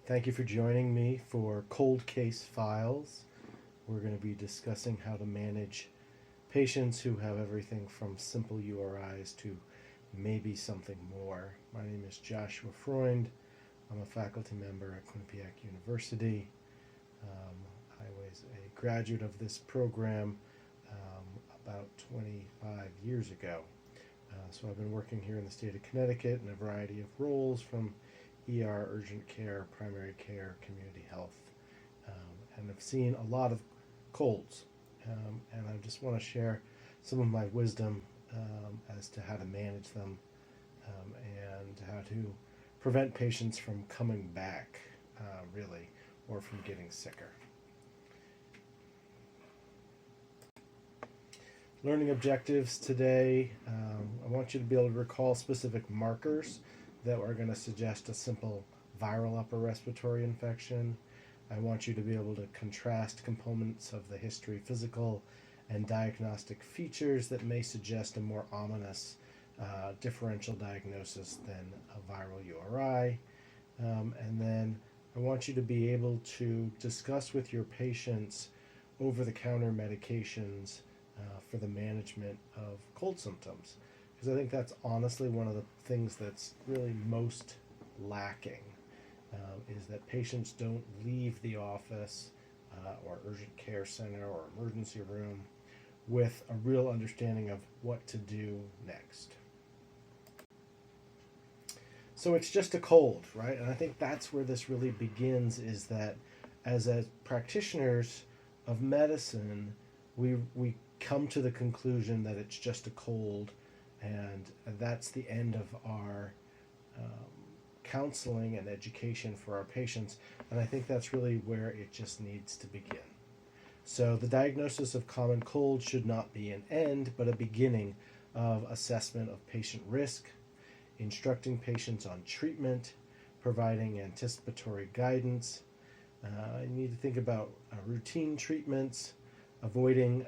Thank you for joining me for Cold Case Files. We're going to be discussing how to manage patients who have everything from simple URIs to maybe something more. My name is Joshua Freund. I'm a faculty member at Quinnipiac University. I was a graduate of this program about 25 years ago. So I've been working here in the state of Connecticut in a variety of roles, from ER, urgent care, primary care, community health, and I've seen a lot of colds. And I just want to share some of my wisdom as to how to manage them and how to prevent patients from coming back, really, or from getting sicker. Learning objectives today. I want you to be able to recall specific markers that are going to suggest a simple viral upper respiratory infection. I want you to be able to contrast components of the history, physical and diagnostic features that may suggest a more ominous differential diagnosis than a viral URI. And then I want you to be able to discuss with your patients over-the-counter medications for the management of cold symptoms, because I think that's honestly one of the things that's really most lacking, is that patients don't leave the office or urgent care center or emergency room with a real understanding of what to do next. So it's just a cold, right? And I think that's where this really begins, is that as practitioners of medicine, we come to the conclusion that it's just a cold, and that's the end of our counseling and education for our patients. And I think that's really where it just needs to begin. So the diagnosis of common cold should not be an end, but a beginning of assessment of patient risk, instructing patients on treatment, providing anticipitory guidance. You need to think about routine treatments, avoiding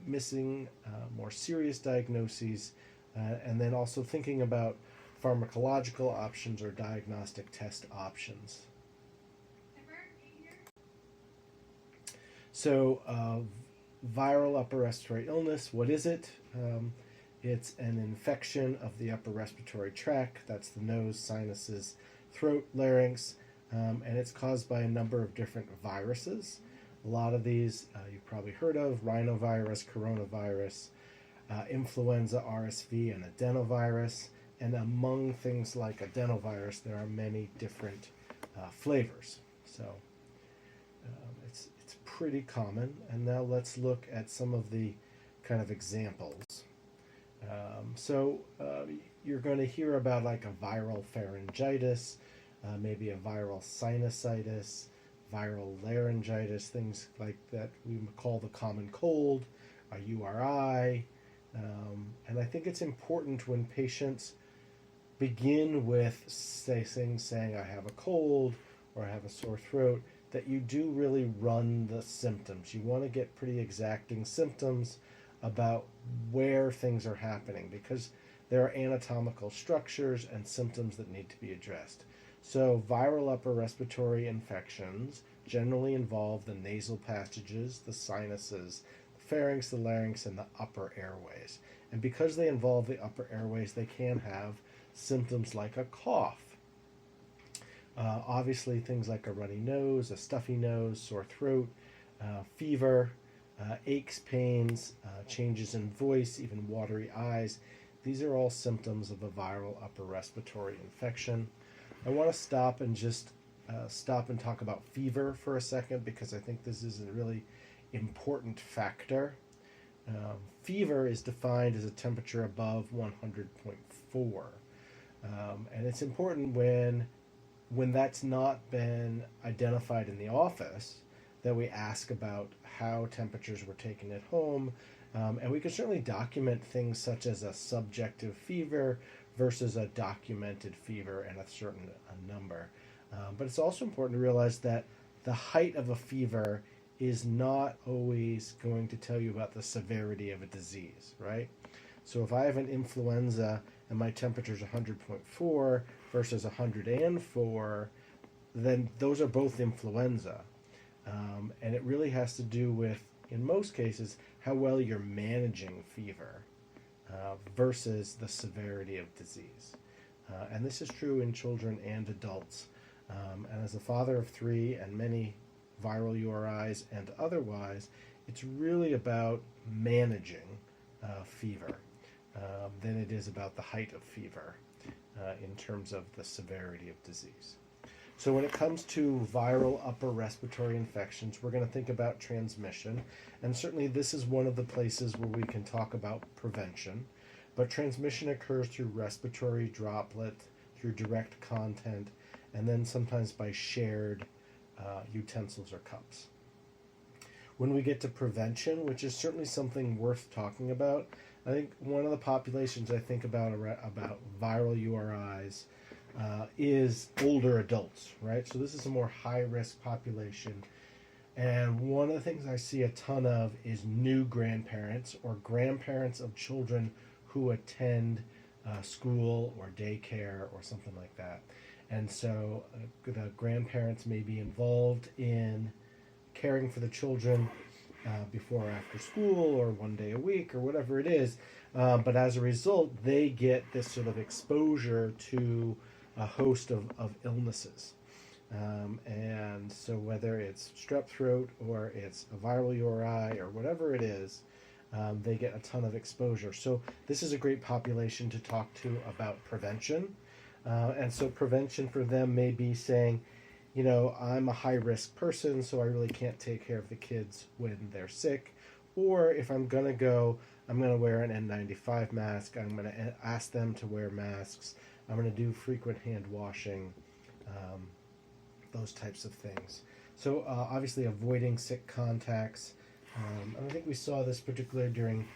missing more serious diagnoses, and then also thinking about pharmacological options or diagnostic test options. So, viral upper respiratory illness, what is it? It's an infection of the upper respiratory tract. That's the nose, sinuses, throat, larynx, and it's caused by a number of different viruses. A lot of these you've probably heard of: rhinovirus, coronavirus, influenza, RSV, and adenovirus. And among things like adenovirus, there are many different flavors. So it's pretty common. And now let's look at some of the kind of examples. You're going to hear about like a viral pharyngitis, maybe a viral sinusitis, viral laryngitis, things like that we call the common cold, a URI. And I think it's important when patients begin with saying I have a cold or I have a sore throat, that you do really run the symptoms. You want to get pretty exacting symptoms about where things are happening, because there are anatomical structures and symptoms that need to be addressed. So viral upper respiratory infections generally involve the nasal passages, the sinuses, the pharynx, the larynx, and the upper airways. And because they involve the upper airways, they can have symptoms like a cough. Obviously, things like a runny nose, a stuffy nose, sore throat, fever, aches, pains, changes in voice, even watery eyes. These are all symptoms of a viral upper respiratory infection. I want to stop and talk about fever for a second, because I think this is a really important factor. Fever is defined as a temperature above 100.4. And it's important when that's not been identified in the office, that we ask about how temperatures were taken at home. And we can certainly document things such as a subjective fever versus a documented fever and a certain number. But it's also important to realize that the height of a fever is not always going to tell you about the severity of a disease, right? So if I have an influenza and my temperature is 100.4 versus 104, then those are both influenza. And it really has to do with, in most cases, how well you're managing fever versus the severity of disease. And this is true in children and adults. And as a father of three and many viral URIs and otherwise, it's really about managing fever than it is about the height of fever in terms of the severity of disease. So when it comes to viral upper respiratory infections, we're going to think about transmission. And certainly this is one of the places where we can talk about prevention. But transmission occurs through respiratory droplet, through direct contact, and then sometimes by shared utensils or cups. When we get to prevention, which is certainly something worth talking about, I think one of the populations I think about viral URIs is older adults, right? So this is a more high-risk population. And one of the things I see a ton of is new grandparents or grandparents of children who attend school or daycare or something like that. And so the grandparents may be involved in caring for the children before or after school or one day a week or whatever it is. But as a result, they get this sort of exposure to a host of illnesses. And so whether it's strep throat or it's a viral URI or whatever it is, they get a ton of exposure. So this is a great population to talk to about prevention. And so prevention for them may be saying, you know, I'm a high-risk person, so I really can't take care of the kids when they're sick. Or if I'm going to go, I'm going to wear an N95 mask. I'm going to ask them to wear masks. I'm going to do frequent hand washing, those types of things. So obviously avoiding sick contacts. And I think we saw this particularly during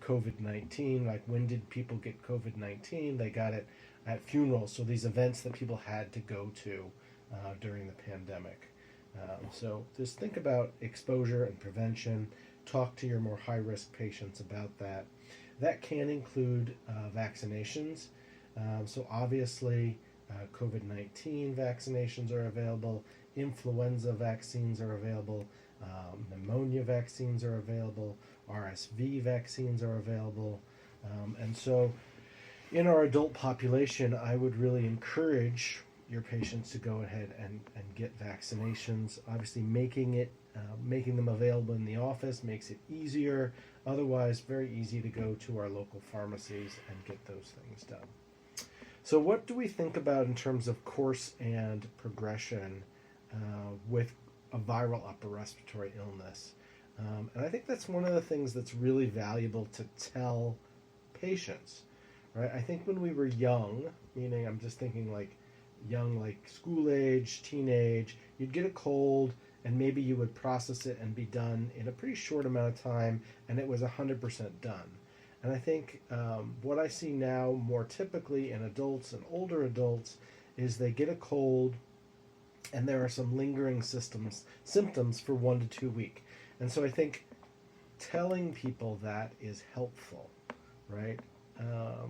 COVID-19. Like, when did people get COVID-19? They got it at funerals. So these events that people had to go to during the pandemic. So just think about exposure and prevention. Talk to your more high-risk patients about that. That can include vaccinations. So obviously, COVID-19 vaccinations are available. Influenza vaccines are available. Pneumonia vaccines are available. RSV vaccines are available. And so in our adult population, I would really encourage your patients to go ahead and get vaccinations. Obviously, making them available in the office makes it easier. Otherwise, very easy to go to our local pharmacies and get those things done. So what do we think about in terms of course and progression with a viral upper respiratory illness? And I think that's one of the things that's really valuable to tell patients, right? I think when we were young, meaning I'm just thinking like young, like school age, teenage, you'd get a cold and maybe you would process it and be done in a pretty short amount of time, and it was 100% done. And I think what I see now more typically in adults and older adults is they get a cold and there are some lingering symptoms for 1 to 2 weeks. And so I think telling people that is helpful, right?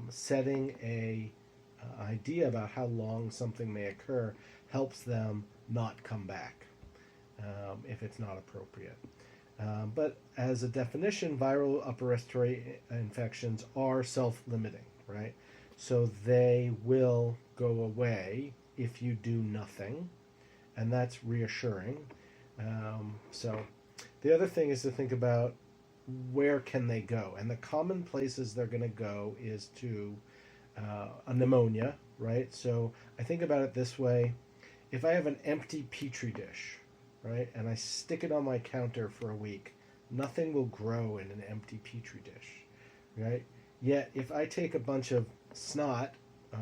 Setting a idea about how long something may occur helps them not come back if it's not appropriate. But as a definition, viral upper respiratory infections are self-limiting, right? So they will go away if you do nothing, and that's reassuring. So the other thing is to think about where can they go, and the common places they're going to go is to a pneumonia, right? So I think about it this way: if I have an empty petri dish, right, and I stick it on my counter for a week, nothing will grow in an empty petri dish, right? Yet if I take a bunch of snot,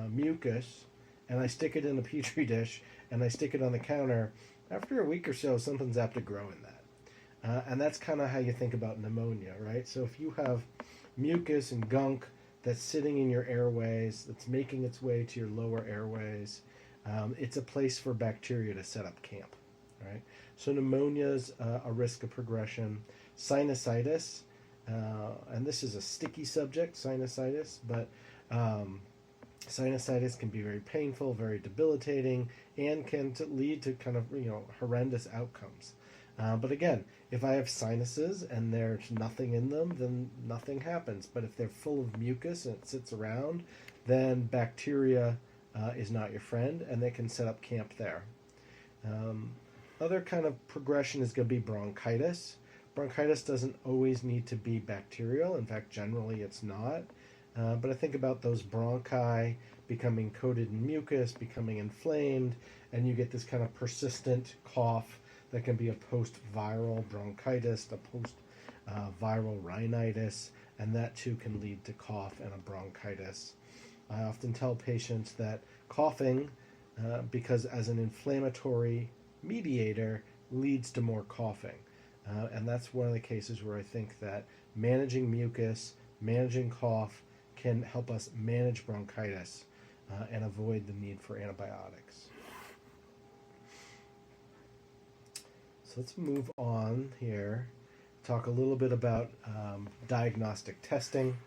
mucus, and I stick it in a petri dish and I stick it on the counter, after a week or so, something's apt to grow in that. And that's kind of how you think about pneumonia, right? So if you have mucus and gunk that's sitting in your airways, that's making its way to your lower airways, it's a place for bacteria to set up camp, right? So pneumonia is a risk of progression. Sinusitis, and this is a sticky subject, sinusitis, but Sinusitis can be very painful, very debilitating, and can lead to kind of horrendous outcomes. But again, if I have sinuses and there's nothing in them, then nothing happens. But if they're full of mucus and it sits around, then bacteria is not your friend, and they can set up camp there. Um, Other kind of progression is going to be bronchitis. Bronchitis doesn't always need to be bacterial. In fact, generally it's not. But I think about those bronchi becoming coated in mucus, becoming inflamed, and you get this kind of persistent cough that can be a post-viral bronchitis, a post-viral rhinitis, and that too can lead to cough and a bronchitis. I often tell patients that coughing, because as an inflammatory mediator, leads to more coughing. And that's one of the cases where I think that managing mucus, managing cough, can help us manage bronchitis and avoid the need for antibiotics. So let's move on here, talk a little bit about diagnostic testing.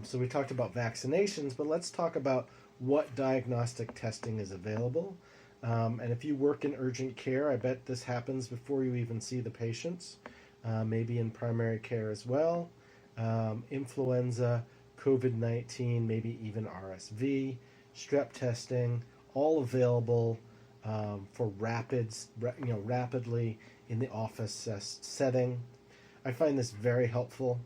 So we talked about vaccinations, but let's talk about what diagnostic testing is available. And if you work in urgent care, I bet this happens before you even see the patients, maybe in primary care as well. Influenza, COVID-19, maybe even RSV, strep testing, all available for rapidly in the office setting. I find this very helpful,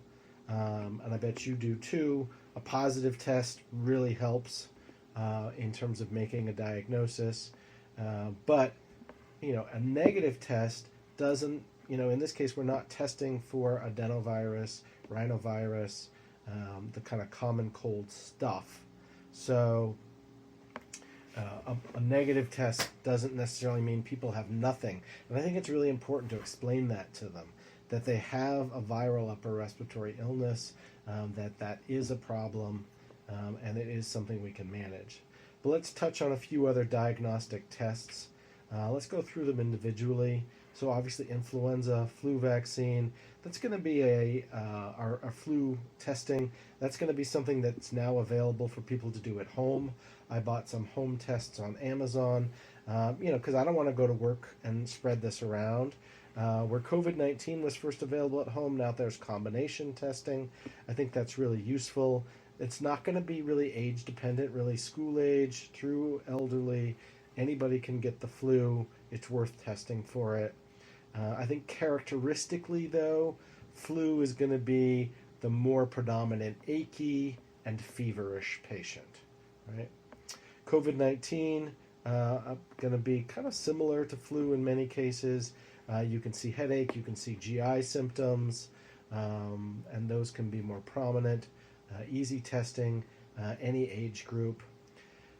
and I bet you do too. A positive test really helps in terms of making a diagnosis, but a negative test doesn't. In this case, we're not testing for adenovirus, rhinovirus, the kind of common cold stuff. So a negative test doesn't necessarily mean people have nothing. And I think it's really important to explain that to them, that they have a viral upper respiratory illness, that is a problem, and it is something we can manage. But let's touch on a few other diagnostic tests. Let's go through them individually. So obviously influenza, flu vaccine, that's going to be our flu testing. That's going to be something that's now available for people to do at home. I bought some home tests on Amazon, because I don't want to go to work and spread this around. Where COVID-19 was first available at home, now there's combination testing. I think that's really useful. It's not going to be really age dependent, really school age through elderly. Anybody can get the flu. It's worth testing for it. I think characteristically, though, flu is going to be the more predominant achy and feverish patient, right? COVID-19 going to be kind of similar to flu in many cases. You can see headache, you can see GI symptoms, and those can be more prominent. Easy testing, any age group.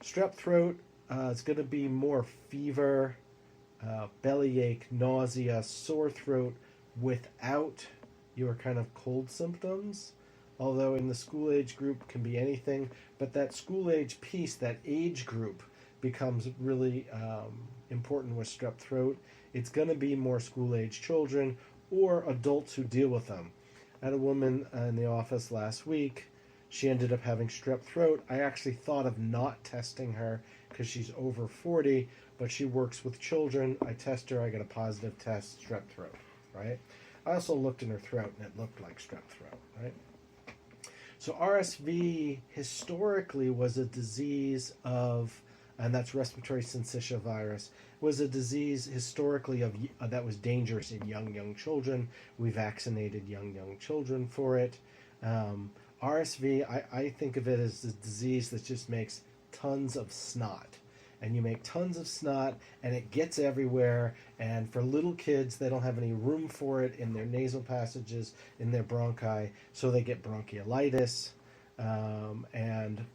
Strep throat, it's going to be more fever, bellyache, nausea, sore throat without your kind of cold symptoms. Although in the school age group can be anything, but that school age piece, that age group, becomes really important with strep throat. It's going to be more school age children or adults who deal with them. I had a woman in the office last week. She ended up having strep throat. I actually thought of not testing her because she's over 40, but she works with children. I test her, I get a positive test, strep throat, right? I also looked in her throat and it looked like strep throat, right? So RSV historically was a disease of, and that's respiratory syncytial virus, was a disease historically that was dangerous in young children. We vaccinated young children for it. RSV, I think of it as a disease that just makes tons of snot. And you make tons of snot, and it gets everywhere. And for little kids, they don't have any room for it in their nasal passages, in their bronchi, so they get bronchiolitis. And,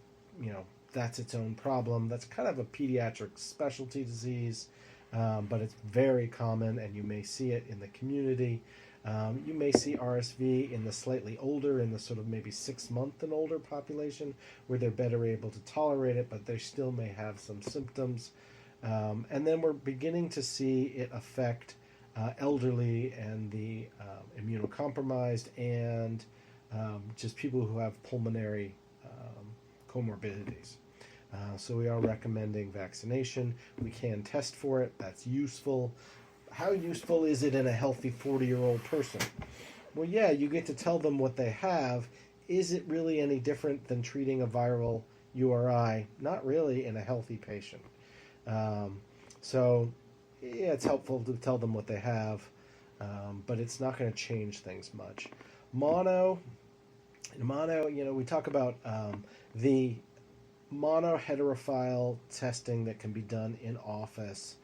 that's its own problem. That's kind of a pediatric specialty disease, but it's very common, and you may see it in the community. You may see RSV in the slightly older, in the sort of maybe 6-month and older population, where they're better able to tolerate it, but they still may have some symptoms. And then we're beginning to see it affect elderly and the immunocompromised and just people who have pulmonary comorbidities. So we are recommending vaccination. We can test for it. That's useful. How useful is it in a healthy 40-year-old person? Well, yeah, you get to tell them what they have. Is it really any different than treating a viral URI? Not really in a healthy patient. Um, so, yeah, it's helpful to tell them what they have, but it's not going to change things much. Mono, we talk about the monoheterophile testing that can be done in office.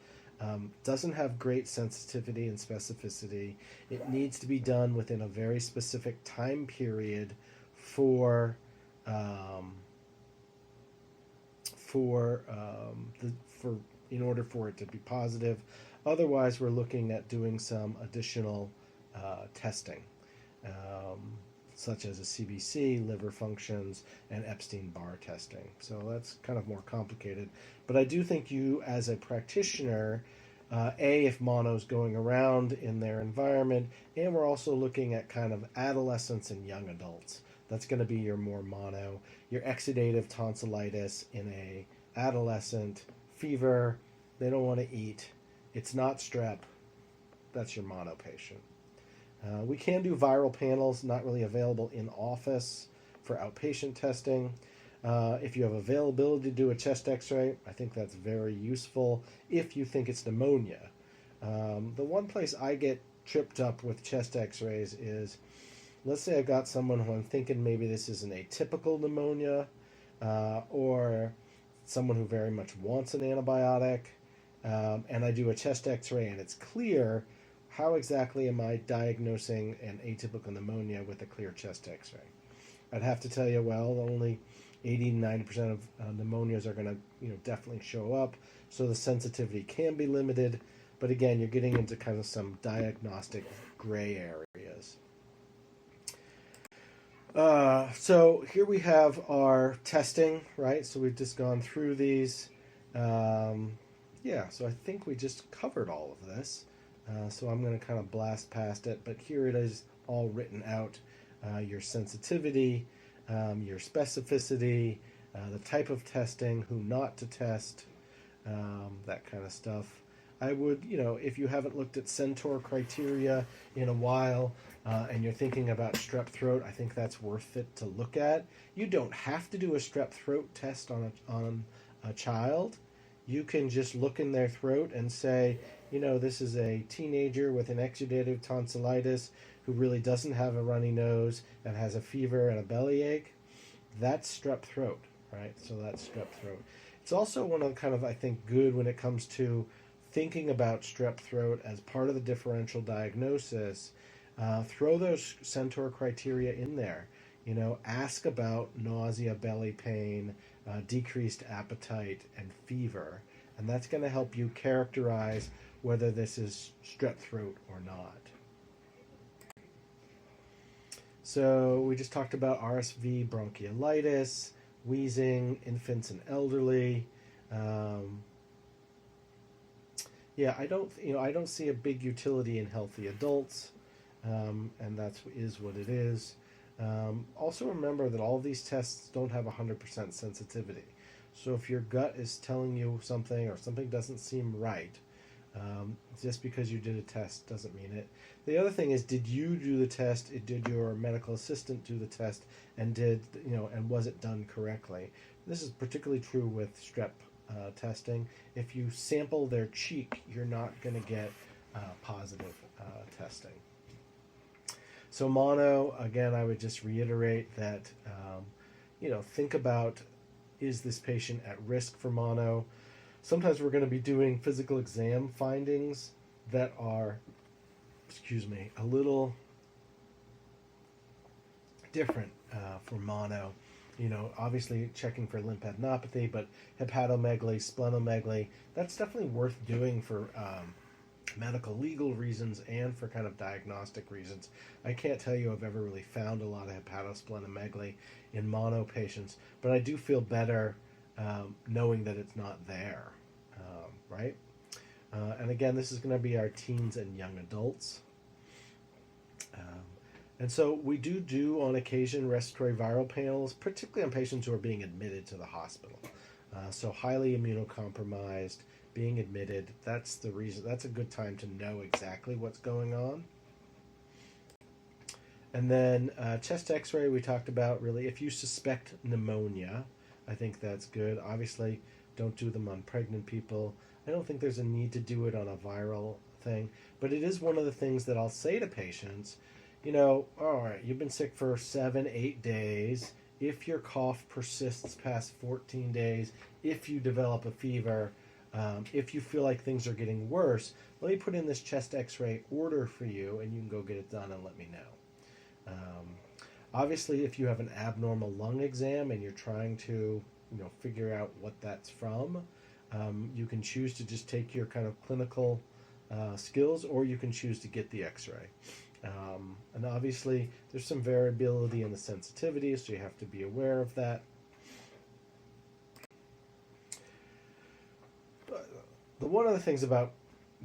Doesn't have great sensitivity and specificity. It needs to be done within a very specific time period for in order for it to be positive. Otherwise, we're looking at doing some additional testing, such as a CBC, liver functions, and Epstein-Barr testing. So that's kind of more complicated. But I do think you, as a practitioner, if mono's going around in their environment, and we're also looking at kind of adolescents and young adults. That's going to be your more mono. Your exudative tonsillitis in a adolescent, fever, they don't want to eat. It's not strep. That's your mono patient. We can do viral panels, not really available in office for outpatient testing. If you have availability to do a chest x-ray, I think that's very useful if you think it's pneumonia. The one place I get tripped up with chest x-rays is, let's say I've got someone who I'm thinking maybe this is an atypical pneumonia, or someone who very much wants an antibiotic, and I do a chest x-ray and it's clear. How exactly am I diagnosing an atypical pneumonia with a clear chest x-ray? I'd have to tell you, well, only 80-90% of pneumonias are going to definitely show up, so the sensitivity can be limited. But again, you're getting into kind of some diagnostic gray areas. So here we have our testing, right? So we've just gone through these. So I think we just covered all of this. So I'm going to kind of blast past it, but here it is all written out. Your sensitivity, your specificity, the type of testing, who not to test, that kind of stuff. I would, if you haven't looked at Centaur criteria in a while, and you're thinking about strep throat, I think that's worth it to look at. You don't have to do a strep throat test on a child. You can just look in their throat and say, this is a teenager with an exudative tonsillitis who really doesn't have a runny nose and has a fever and a bellyache. That's strep throat, right? So that's strep throat. It's also one of kind of, I think, good when it comes to thinking about strep throat as part of the differential diagnosis. Throw those Centaur criteria in there. Ask about nausea, belly pain, decreased appetite, and fever. And that's going to help you characterize whether this is strep throat or not. So we just talked about RSV, bronchiolitis, wheezing, infants and elderly. I don't see a big utility in healthy adults, and that is what it is. Also remember that all of these tests don't have 100% sensitivity. So if your gut is telling you something or something doesn't seem right, just because you did a test doesn't mean it. The other thing is, did you do the test? Did your medical assistant do the test? And and was it done correctly? This is particularly true with strep testing. If you sample their cheek, you're not going to get positive testing. So mono, again, I would just reiterate that, think about, is this patient at risk for mono? Sometimes we're going to be doing physical exam findings that are, a little different for mono. Obviously checking for lymphadenopathy, but hepatomegaly, splenomegaly, that's definitely worth doing for medical legal reasons and for kind of diagnostic reasons. I can't tell you I've ever really found a lot of hepatosplenomegaly in mono patients, but I do feel better knowing that it's not there, right? And again, this is going to be our teens and young adults. And so we do on occasion respiratory viral panels, particularly on patients who are being admitted to the hospital. So highly immunocompromised, being admitted, that's the reason. That's a good time to know exactly what's going on. And then chest x-ray, we talked about really if you suspect pneumonia, I think that's good. Obviously, don't do them on pregnant people. I don't think there's a need to do it on a viral thing, but it is one of the things that I'll say to patients, all right, you've been sick for 7, 8 days. If your cough persists past 14 days, if you develop a fever, if you feel like things are getting worse, let me put in this chest x-ray order for you and you can go get it done and let me know. Um, Obviously, if you have an abnormal lung exam and you're trying to, figure out what that's from, you can choose to just take your kind of clinical skills, or you can choose to get the X-ray. And obviously, there's some variability in the sensitivity, so you have to be aware of that. One of the things about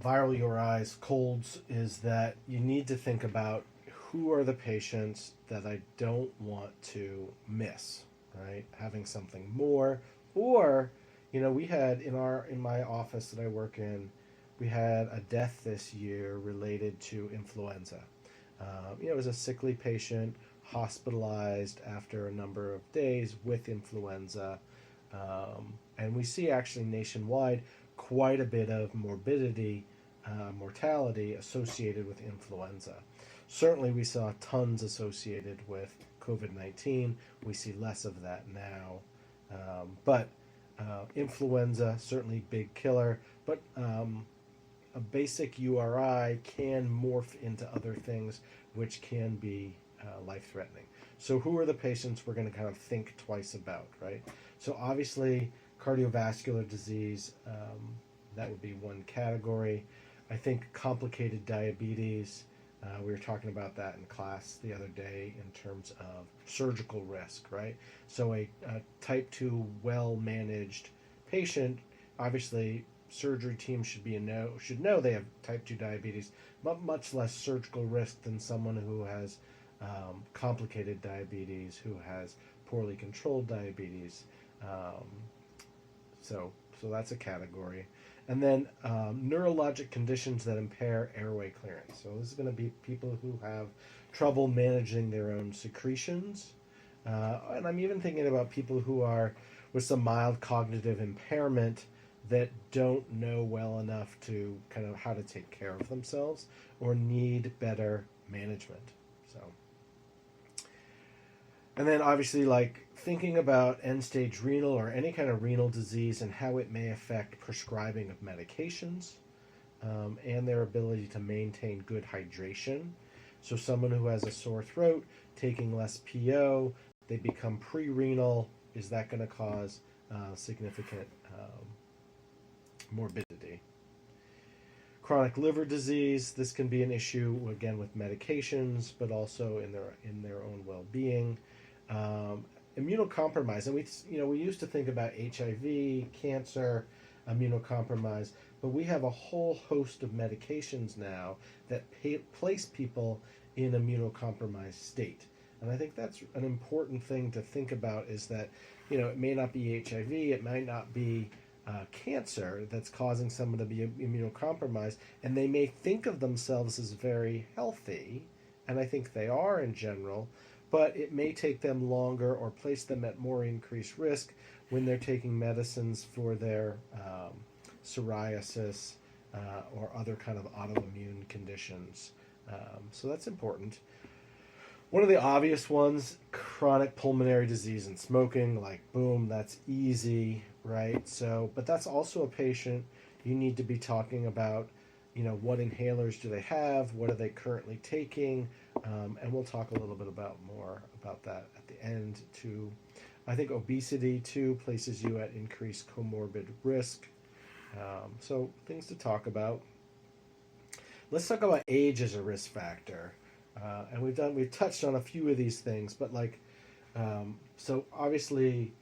viral URIs, colds, is that you need to think about who are the patients that I don't want to miss, right? Having something more, or we had in my office that I work in, we had a death this year related to influenza. It was a sickly patient hospitalized after a number of days with influenza, and we see actually nationwide quite a bit of morbidity, mortality associated with influenza. Certainly, we saw tons associated with COVID-19. We see less of that now. But influenza, certainly big killer. But a basic URI can morph into other things, which can be life-threatening. So who are the patients we're going to kind of think twice about, right? So obviously, cardiovascular disease, that would be one category. I think complicated diabetes, we were talking about that in class the other day in terms of surgical risk, right? So a type 2 well-managed patient, obviously surgery teams should know they have type 2 diabetes, but much less surgical risk than someone who has complicated diabetes, who has poorly controlled diabetes. So that's a category. And then neurologic conditions that impair airway clearance. So this is going to be people who have trouble managing their own secretions. And I'm even thinking about people who are with some mild cognitive impairment that don't know well enough to kind of how to take care of themselves or need better management. So, and then obviously like thinking about end-stage renal or any kind of renal disease and how it may affect prescribing of medications, and their ability to maintain good hydration. So someone who has a sore throat, taking less PO, they become pre-renal, is that going to cause significant morbidity? Chronic liver disease, this can be an issue, again, with medications, but also in their own well-being. Immunocompromised, and we used to think about HIV, cancer, immunocompromised, but we have a whole host of medications now that place people in immunocompromised state. And I think that's an important thing to think about, is that it may not be HIV, it might not be cancer that's causing someone to be immunocompromised, and they may think of themselves as very healthy, and I think they are in general, but it may take them longer or place them at more increased risk when they're taking medicines for their psoriasis or other kind of autoimmune conditions. So that's important. One of the obvious ones, chronic pulmonary disease and smoking, like boom, that's easy, right? So, but that's also a patient you need to be talking about, what inhalers do they have? What are they currently taking? And we'll talk a little bit more about that at the end too. I think obesity too places you at increased comorbid risk. So things to talk about. Let's talk about age as a risk factor. And we've touched on a few of these things, but so obviously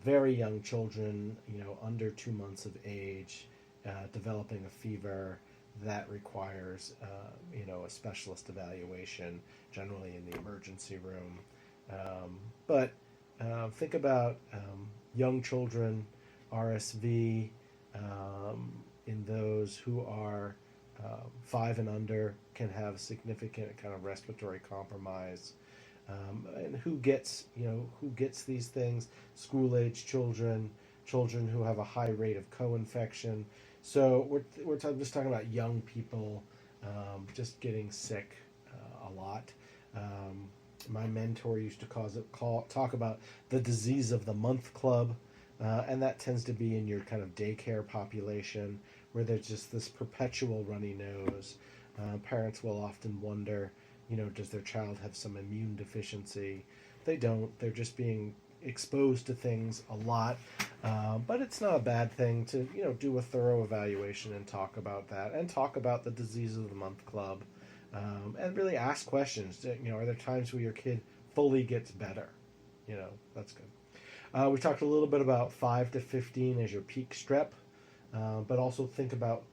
very young children, under 2 months of age, developing a fever, that requires a specialist evaluation, generally in the emergency room. But think about young children RSV in those who are 5 and under can have significant kind of respiratory compromise. And who gets these things? School age children, children who have a high rate of co-infection. So we're just talking about young people just getting sick a lot. My mentor used to talk about the disease of the month club, and that tends to be in your kind of daycare population where there's just this perpetual runny nose. Parents will often wonder, does their child have some immune deficiency? They don't. They're just being exposed to things a lot, but it's not a bad thing to do a thorough evaluation and talk about that, and talk about the disease of the month club, and really ask questions. Are there times where your kid fully gets better? That's good. We talked a little bit about 5 to 15 as your peak strep, but also think about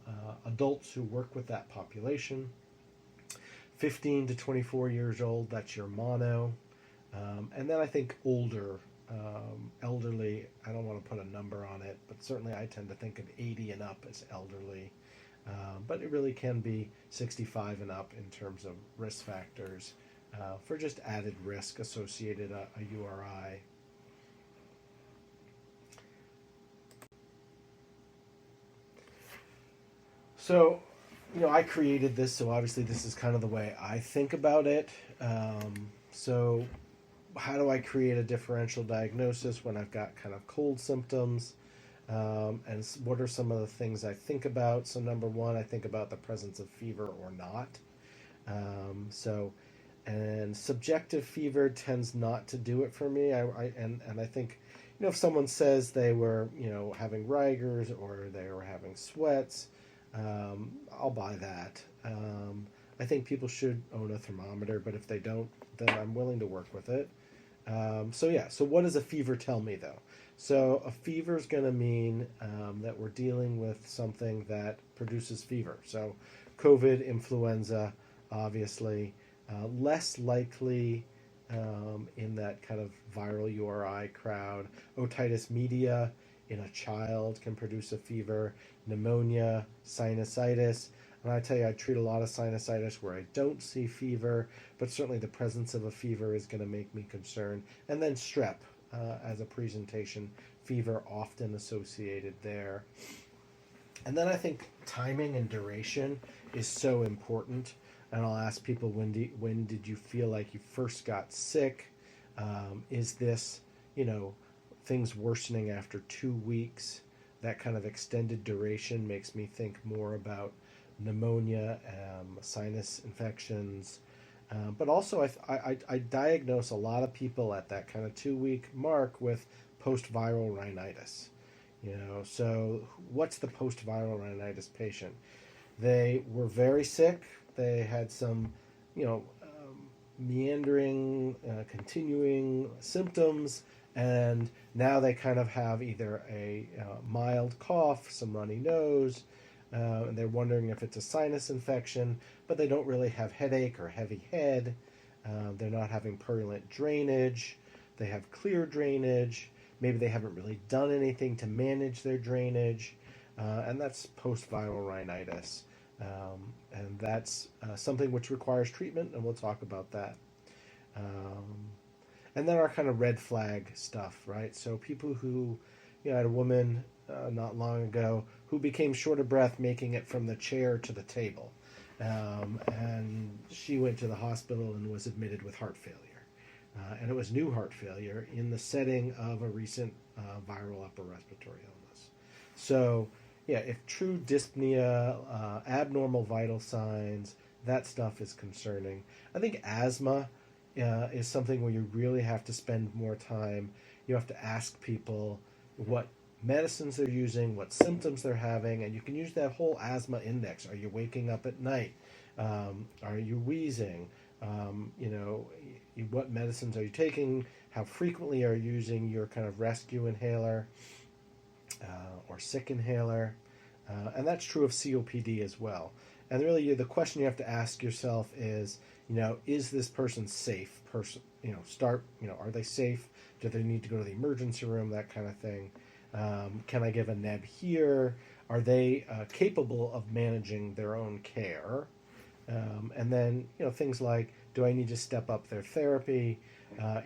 adults who work with that population. 15 to 24 years old, that's your mono. And then I think older, elderly, I don't want to put a number on it, but certainly I tend to think of 80 and up as elderly. But it really can be 65 and up in terms of risk factors for just added risk associated a URI. So, I created this, so obviously this is kind of the way I think about it. So how do I create a differential diagnosis when I've got kind of cold symptoms? And what are some of the things I think about? So number one, I think about the presence of fever or not. And subjective fever tends not to do it for me. I think, if someone says they were, having rigors or they were having sweats, I'll buy that. I think people should own a thermometer, but if they don't, then I'm willing to work with it. So what does a fever tell me, though? So a fever is going to mean that we're dealing with something that produces fever. So COVID, influenza, obviously, less likely in that kind of viral URI crowd. Otitis media in a child can produce a fever. Pneumonia, sinusitis. And I tell you, I treat a lot of sinusitis where I don't see fever, but certainly the presence of a fever is going to make me concerned. And then strep as a presentation, fever often associated there. And then I think timing and duration is so important. And I'll ask people, when did you feel like you first got sick? Is this, things worsening after 2 weeks? That kind of extended duration makes me think more about pneumonia, sinus infections. But also I diagnose a lot of people at that kind of 2-week mark with post-viral rhinitis. So what's the post-viral rhinitis patient? They were very sick. They had some, meandering, continuing symptoms, and now they kind of have either a mild cough, some runny nose, and they're wondering if it's a sinus infection, but they don't really have headache or heavy head. They're not having purulent drainage. They have clear drainage. Maybe they haven't really done anything to manage their drainage, and that's post-viral rhinitis. And that's something which requires treatment, and we'll talk about that. And then our kind of red flag stuff, right? So people who, I had a woman not long ago who became short of breath making it from the chair to the table. And she went to the hospital and was admitted with heart failure. And it was new heart failure in the setting of a recent viral upper respiratory illness. So, if true dyspnea, abnormal vital signs, that stuff is concerning. I think asthma is something where you really have to spend more time. You have to ask people what medicines they're using, what symptoms they're having, and you can use that whole asthma index. Are you waking up at night? Are you wheezing? What medicines are you taking? How frequently are you using your kind of rescue inhaler or sick inhaler? And that's true of COPD as well. And really, the question you have to ask yourself is, is this person safe? Are they safe? Do they need to go to the emergency room? That kind of thing. Can I give a neb here? Are they capable of managing their own care? And then, things like, do I need to step up their therapy,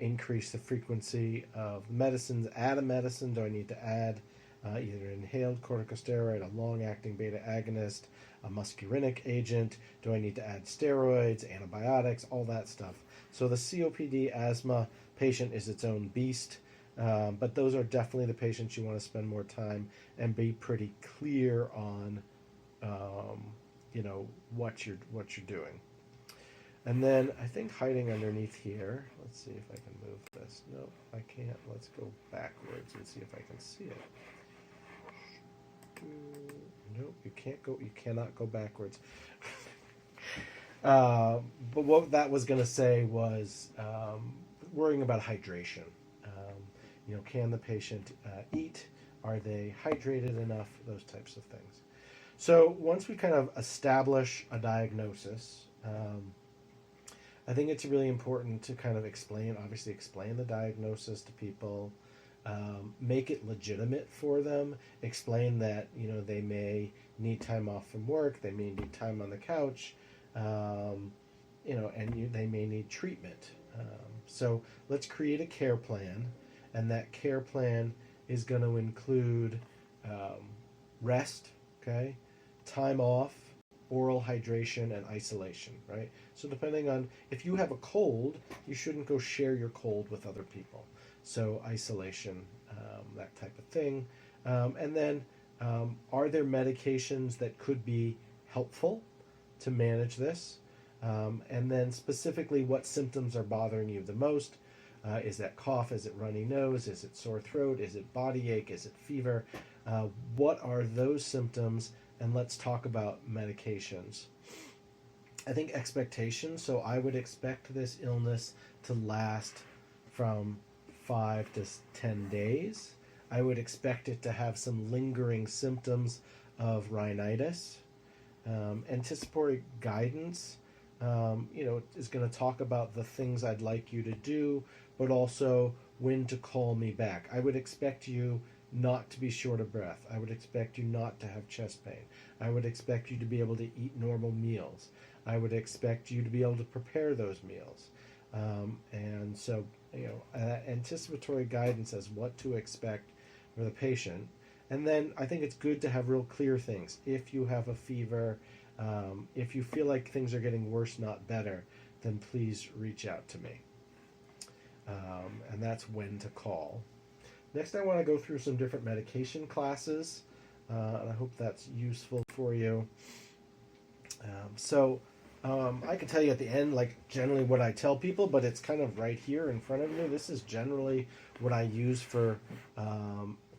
increase the frequency of medicines, add a medicine? Do I need to add either an inhaled corticosteroid, a long-acting beta agonist, a muscarinic agent? Do I need to add steroids, antibiotics, all that stuff? So the COPD asthma patient is its own beast, but those are definitely the patients you want to spend more time and be pretty clear on, what you're doing. And then I think hiding underneath here, let's see if I can move this. No, I can't. Let's go backwards and see if I can see it. Nope, you can't go. You cannot go backwards. But what that was going to say was worrying about hydration. Can the patient eat? Are they hydrated enough? Those types of things. So once we kind of establish a diagnosis, I think it's really important to kind of explain the diagnosis to people, make it legitimate for them, explain that, they may need time off from work, they may need time on the couch, and they may need treatment. So let's create a care plan, and that care plan is going to include rest, okay, time off, oral hydration, and isolation, right? So depending on, if you have a cold, you shouldn't go share your cold with other people. So isolation, that type of thing. And then are there medications that could be helpful to manage this? And then specifically, what symptoms are bothering you the most? Is that cough? Is it runny nose? Is it sore throat? Is it body ache? Is it fever? What are those symptoms? And let's talk about medications. I think expectations. So I would expect this illness to last from 5 to 10 days. I would expect it to have some lingering symptoms of rhinitis. Anticipatory guidance, is going to talk about the things I'd like you to do, but also when to call me back. I would expect you not to be short of breath. I would expect you not to have chest pain. I would expect you to be able to eat normal meals. I would expect you to be able to prepare those meals. And so, anticipatory guidance as what to expect for the patient. And then I think it's good to have real clear things. If you have a fever, if you feel like things are getting worse, not better, then please reach out to me. And that's when to call. Next, I want to go through some different medication classes, and I hope that's useful for you. I can tell you at the end, generally what I tell people, but it's kind of right here in front of me. This is generally what I use for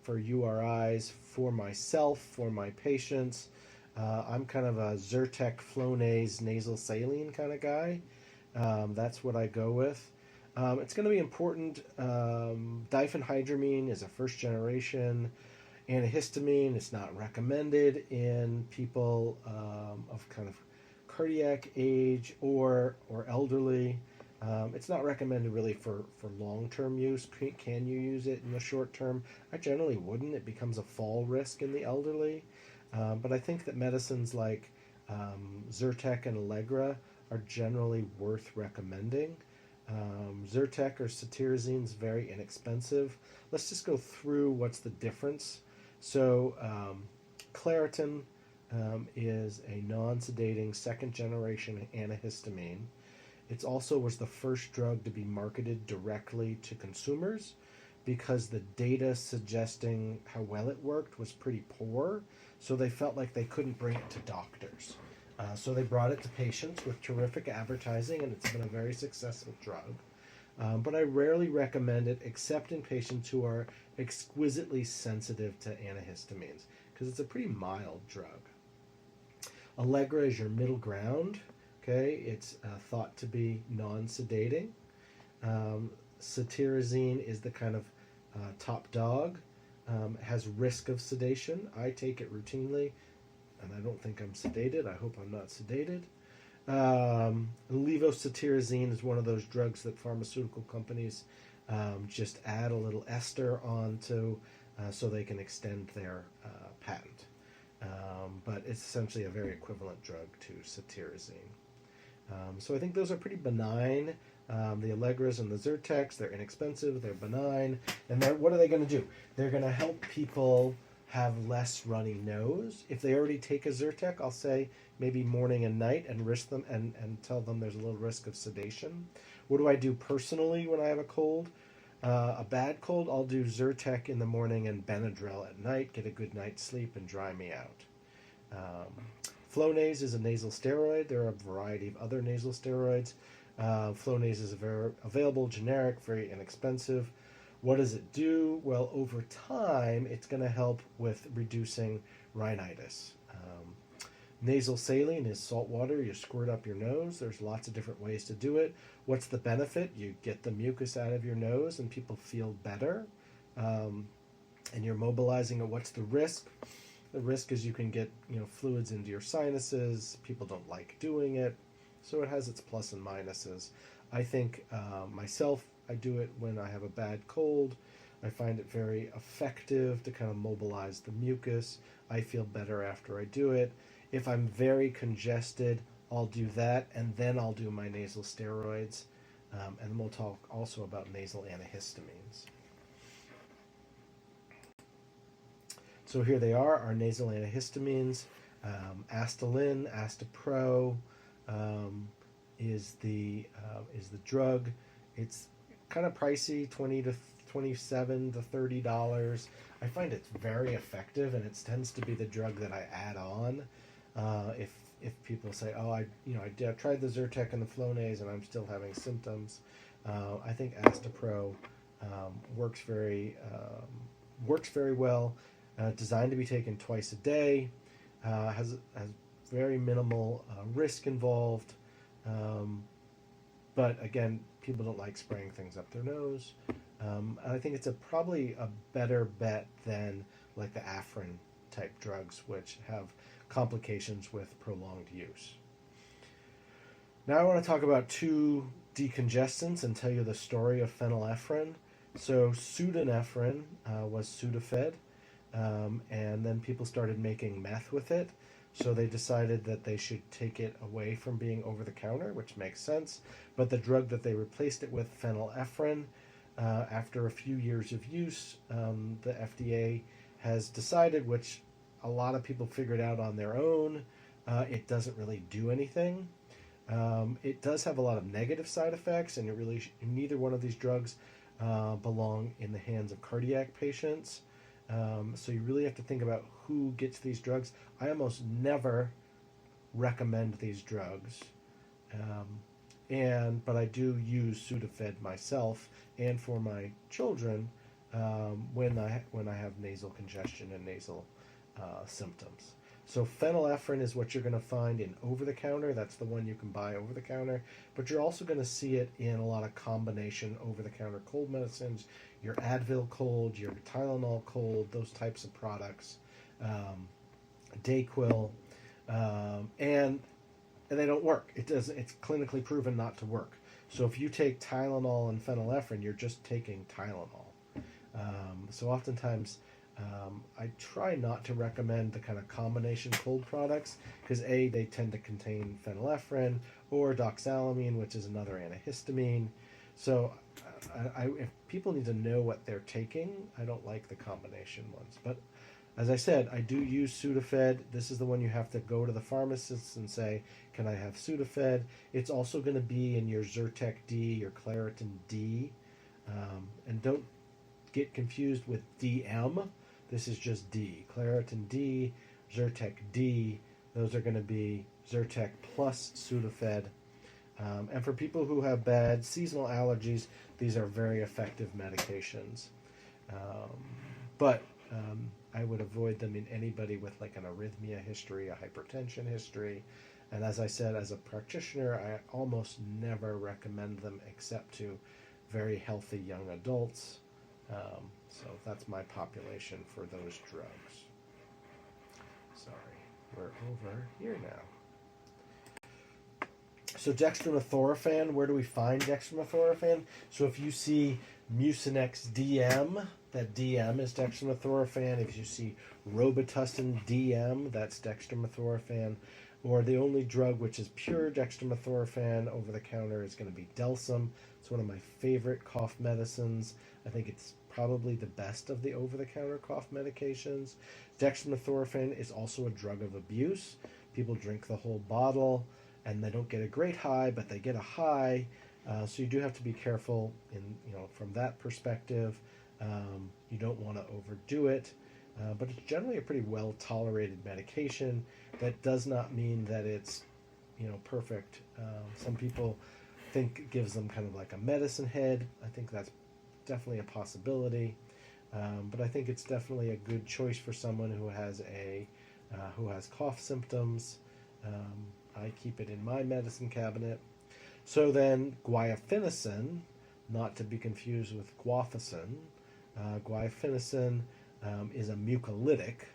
URIs, for myself, for my patients. I'm kind of a Zyrtec Flonase nasal saline kind of guy. That's what I go with. It's going to be important. Diphenhydramine is a first generation antihistamine. It's not recommended in people of kind of cardiac age or elderly. It's not recommended really for long-term use. Can you use it in the short term? I generally wouldn't. It becomes a fall risk in the elderly. But I think that medicines like Zyrtec and Allegra are generally worth recommending. Zyrtec or cetirizine is very inexpensive. Let's just go through what's the difference. So Claritin is a non-sedating second-generation antihistamine. It also was the first drug to be marketed directly to consumers because the data suggesting how well it worked was pretty poor, so they felt like they couldn't bring it to doctors. So they brought it to patients with terrific advertising, and it's been a very successful drug. But I rarely recommend it except in patients who are exquisitely sensitive to antihistamines because it's a pretty mild drug. Allegra is your middle ground. Okay, it's thought to be non-sedating. Cetirizine is the kind of top dog. Has risk of sedation. I take it routinely, and I don't think I'm sedated. I hope I'm not sedated. Levocetirizine is one of those drugs that pharmaceutical companies just add a little ester onto so they can extend their patent. But it's essentially a very equivalent drug to cetirizine. So I think those are pretty benign. The Allegras and the Zyrtecs, they're inexpensive, they're benign, and what are they going to do? They're going to help people have less runny nose. If they already take a Zyrtec, I'll say maybe morning and night and risk them and tell them there's a little risk of sedation. What do I do personally when I have a cold? A bad cold, I'll do Zyrtec in the morning and Benadryl at night, get a good night's sleep and dry me out. Flonase is a nasal steroid. There are a variety of other nasal steroids. Flonase is available, generic, very inexpensive. What does it do? Well, over time, it's going to help with reducing rhinitis. Nasal saline is salt water. You squirt up your nose. There's lots of different ways to do it. What's the benefit? You get the mucus out of your nose and people feel better. And you're mobilizing it. What's the risk? The risk is you can get fluids into your sinuses. People don't like doing it. So it has its plus and minuses. I think myself, I do it when I have a bad cold. I find it very effective to kind of mobilize the mucus. I feel better after I do it. If I'm very congested, I'll do that, and then I'll do my nasal steroids. And then we'll talk also about nasal antihistamines. So here they are, our nasal antihistamines. Astelin, Astapro is the drug. It's kind of pricey, $27 to $30. I find it's very effective, and it tends to be the drug that I add on if people say, oh, I tried the Zyrtec and the Flonase and I'm still having symptoms. I think Astapro works very well. Designed to be taken twice a day. Has very minimal risk involved. But again, people don't like spraying things up their nose. I think it's probably a better bet than like the Afrin type drugs, which have complications with prolonged use. Now I want to talk about two decongestants and tell you the story of phenylephrine. So pseudoephedrine was Sudafed, and then people started making meth with it. So they decided that they should take it away from being over-the-counter, which makes sense. But the drug that they replaced it with, phenylephrine, after a few years of use, the FDA has decided, which a lot of people figured out on their own, it doesn't really do anything. It does have a lot of negative side effects, and neither one of these drugs belong in the hands of cardiac patients. So you really have to think about who gets these drugs. I almost never recommend these drugs, but I do use Sudafed myself and for my children when I have nasal congestion and nasal symptoms. So phenylephrine is what you're going to find in over-the-counter. That's the one you can buy over-the-counter. But you're also going to see it in a lot of combination over-the-counter cold medicines, your Advil cold, your Tylenol cold, those types of products, Dayquil, and they don't work. It's clinically proven not to work. So if you take Tylenol and phenylephrine, you're just taking Tylenol. So oftentimes, I try not to recommend the kind of combination cold products because they tend to contain phenylephrine or doxalamine, which is another antihistamine. So if people need to know what they're taking, I don't like the combination ones. But as I said, I do use Sudafed. This is the one you have to go to the pharmacist and say, can I have Sudafed? It's also going to be in your Zyrtec D, your Claritin D. And don't get confused with DM. This is just D. Claritin D, Zyrtec D. Those are going to be Zyrtec plus Sudafed. And for people who have bad seasonal allergies, these are very effective medications. But I would avoid them in anybody with like an arrhythmia history, a hypertension history. And as I said, as a practitioner, I almost never recommend them except to very healthy young adults. So that's my population for those drugs. Sorry, we're over here now. So dextromethorphan, where do we find dextromethorphan? So if you see Mucinex DM that DM is dextromethorphan. If you see Robitussin DM, that's dextromethorphan. Or the only drug which is pure dextromethorphan over the counter is going to be Delsum. It's one of my favorite cough medicines. I think it's probably the best of the over-the-counter cough medications. Dextromethorphan is also a drug of abuse. People drink the whole bottle and they don't get a great high, but they get a high. So you do have to be careful from that perspective. You don't want to overdo it, but it's generally a pretty well-tolerated medication. That does not mean that it's perfect. Some people think it gives them kind of like a medicine head. I think that's definitely a possibility, but I think it's definitely a good choice for someone who has cough symptoms. I keep it in my medicine cabinet. So then guaifenesin, not to be confused with guaifenesin. Guaifenesin is a mucolytic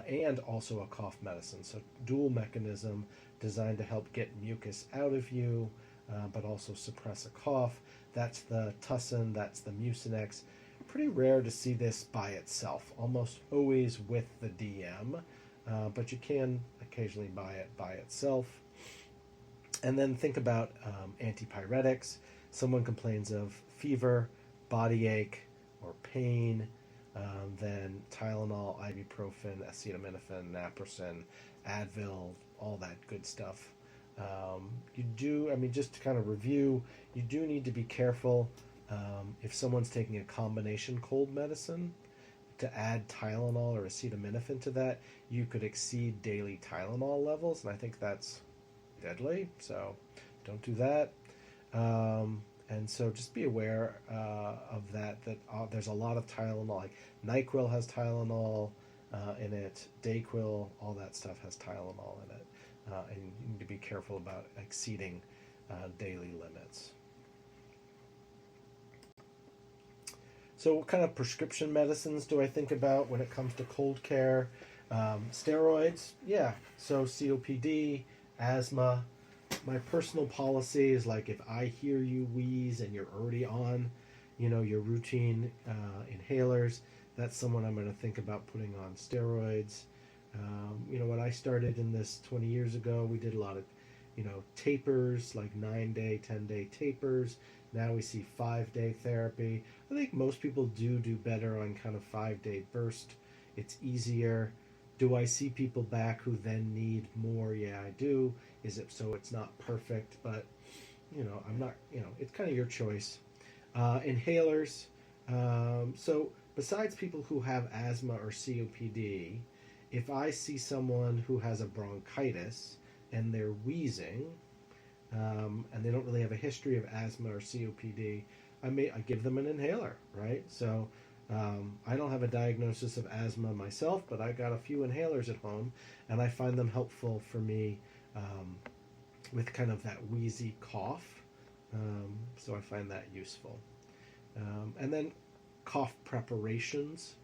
and also a cough medicine. So dual mechanism designed to help get mucus out of you, but also suppress a cough. That's the tussin, that's the Mucinex. Pretty rare to see this by itself, almost always with the DM, but you can occasionally buy it by itself. And then think about antipyretics. Someone complains of fever, body ache, or pain, then Tylenol, ibuprofen, acetaminophen, naproxen, Advil, all that good stuff. Just to kind of review, you do need to be careful if someone's taking a combination cold medicine. To add Tylenol or acetaminophen to that, you could exceed daily Tylenol levels, and I think that's deadly, so don't do that. And so just be aware of that there's a lot of Tylenol, like NyQuil has Tylenol in it, Dayquil, all that stuff has Tylenol in it. And you need to be careful about exceeding daily limits. So what kind of prescription medicines do I think about when it comes to cold care? Steroids, yeah. So COPD, asthma. My personal policy is like if I hear you wheeze and you're already on, your routine inhalers, that's someone I'm going to think about putting on steroids. When I started in this 20 years ago, we did a lot of, tapers, like 9-day, 10-day tapers. Now we see 5-day therapy. I think most people do better on kind of 5-day burst. It's easier. Do I see people back who then need more? Yeah, I do. Is it so it's not perfect? But, I'm not, it's kind of your choice. Inhalers. So besides people who have asthma or COPD, if I see someone who has a bronchitis and they're wheezing, and they don't really have a history of asthma or COPD, I give them an inhaler, right? So I don't have a diagnosis of asthma myself, but I got a few inhalers at home, and I find them helpful for me with kind of that wheezy cough. So I find that useful. And then cough preparations.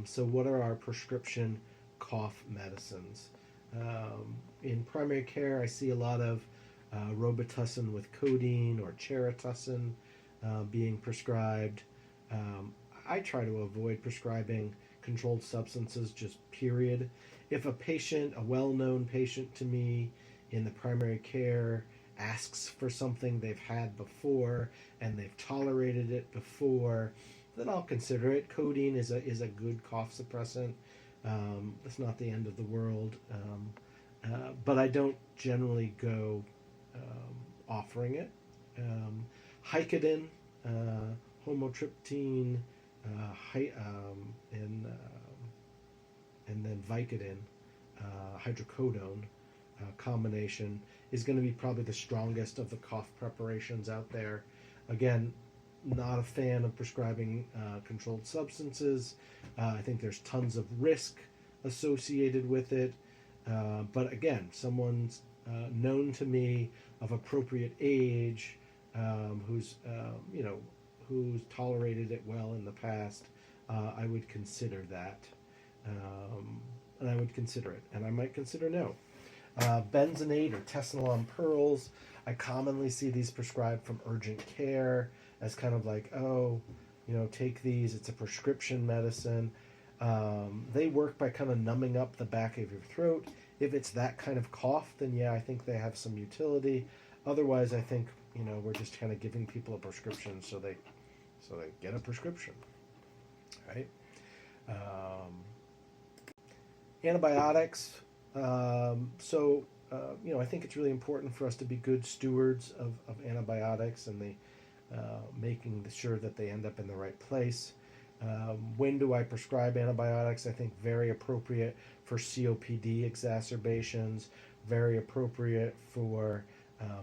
So what are our prescription cough medicines? In primary care, I see a lot of Robitussin with codeine or Cheritussin being prescribed. I try to avoid prescribing controlled substances, just period. If a well-known patient to me in the primary care asks for something they've had before and they've tolerated it before, then I'll consider it. Codeine is a good cough suppressant. It's not the end of the world, but I don't generally go offering it. Vicodin, homotriptine, and then Vicodin, hydrocodone combination is going to be probably the strongest of the cough preparations out there. Again, not a fan of prescribing controlled substances. I think there's tons of risk associated with it. But again, someone's known to me of appropriate age, who's tolerated it well in the past, I would consider that. And I would consider it. And I might consider no. Benzenate or Tessalon pearls. I commonly see these prescribed from urgent care as kind of like, take these. It's a prescription medicine. They work by kind of numbing up the back of your throat. If it's that kind of cough, then yeah, I think they have some utility. Otherwise, I think we're just kind of giving people a prescription so they get a prescription, right? Antibiotics. I think it's really important for us to be good stewards of antibiotics and making sure that they end up in the right place. When do I prescribe antibiotics? I think very appropriate for COPD exacerbations, very appropriate for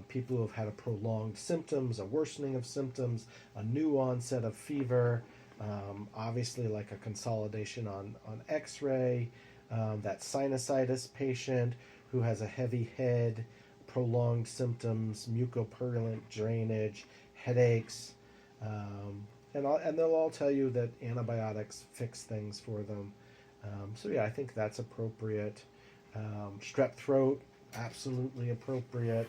people who have had a prolonged symptoms, a worsening of symptoms, a new onset of fever, obviously like a consolidation on x-ray, that sinusitis patient who has a heavy head, prolonged symptoms, mucopurulent drainage, headaches, and they'll all tell you that antibiotics fix things for them. I think that's appropriate. Strep throat, absolutely appropriate.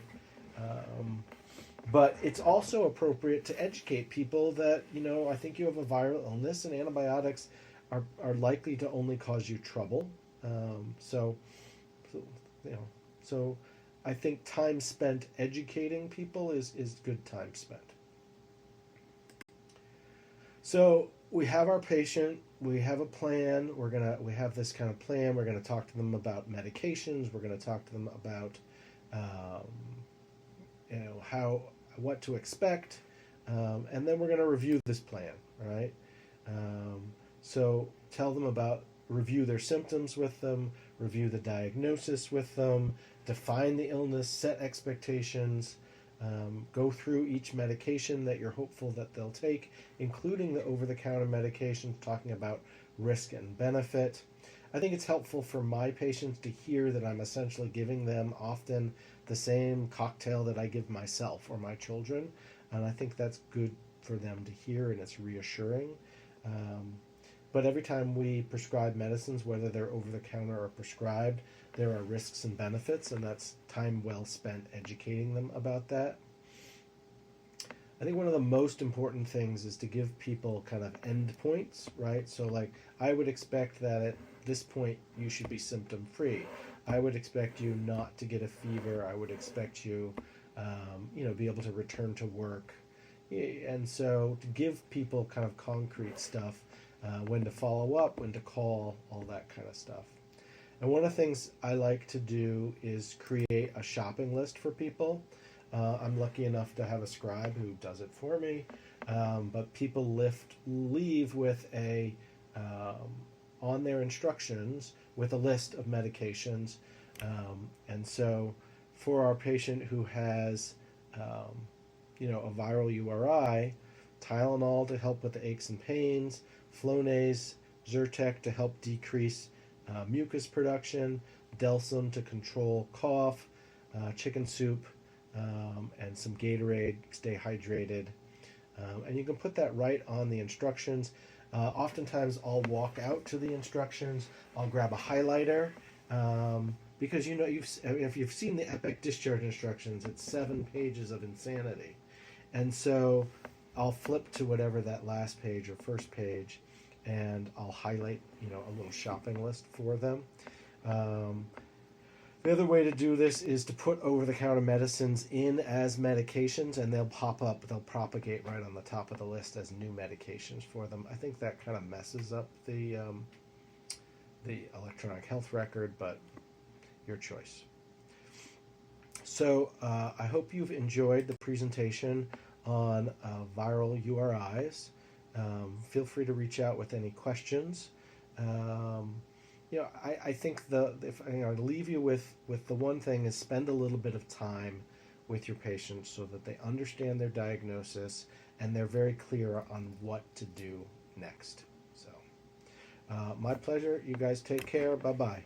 But it's also appropriate to educate people that, I think you have a viral illness and antibiotics are likely to only cause you trouble. So I think time spent educating people is good time spent. So we have our patient, we have a plan, we have this kind of plan, we're going to talk to them about medications, we're going to talk to them about what to expect, and then we're going to review this plan, right? So tell them review their symptoms with them, review the diagnosis with them, define the illness, set expectations, go through each medication that you're hopeful that they'll take, including the over-the-counter medications, talking about risk and benefit. I think it's helpful for my patients to hear that I'm essentially giving them often the same cocktail that I give myself or my children, and I think that's good for them to hear, and it's reassuring. But every time we prescribe medicines, whether they're over-the-counter or prescribed, there are risks and benefits, and that's time well spent educating them about that. I think one of the most important things is to give people kind of endpoints, right? So like I would expect that at this point you should be symptom free. I would expect you not to get a fever. I would expect you, be able to return to work. And so to give people kind of concrete stuff, when to follow up, when to call, all that kind of stuff. And one of the things I like to do is create a shopping list for people. I'm lucky enough to have a scribe who does it for me, but people leave with on their instructions with a list of medications. And so for our patient who has, a viral URI, Tylenol to help with the aches and pains, Flonase, Zyrtec to help decrease mucus production, Delsum to control cough, chicken soup, and some Gatorade, stay hydrated. And you can put that right on the instructions. Oftentimes I'll walk out to the instructions, I'll grab a highlighter, because if you've seen the EPIC discharge instructions, it's 7 pages of insanity. And so I'll flip to whatever that last page or first page, and I'll highlight, a little shopping list for them. The other way to do this is to put over-the-counter medicines in as medications, and they'll propagate right on the top of the list as new medications for them. I think that kind of messes up the electronic health record, but your choice. So I hope you've enjoyed the presentation on viral URIs. Feel free to reach out with any questions. I think if I leave you with the one thing is spend a little bit of time with your patients so that they understand their diagnosis and they're very clear on what to do next. So, my pleasure. You guys take care. Bye-bye.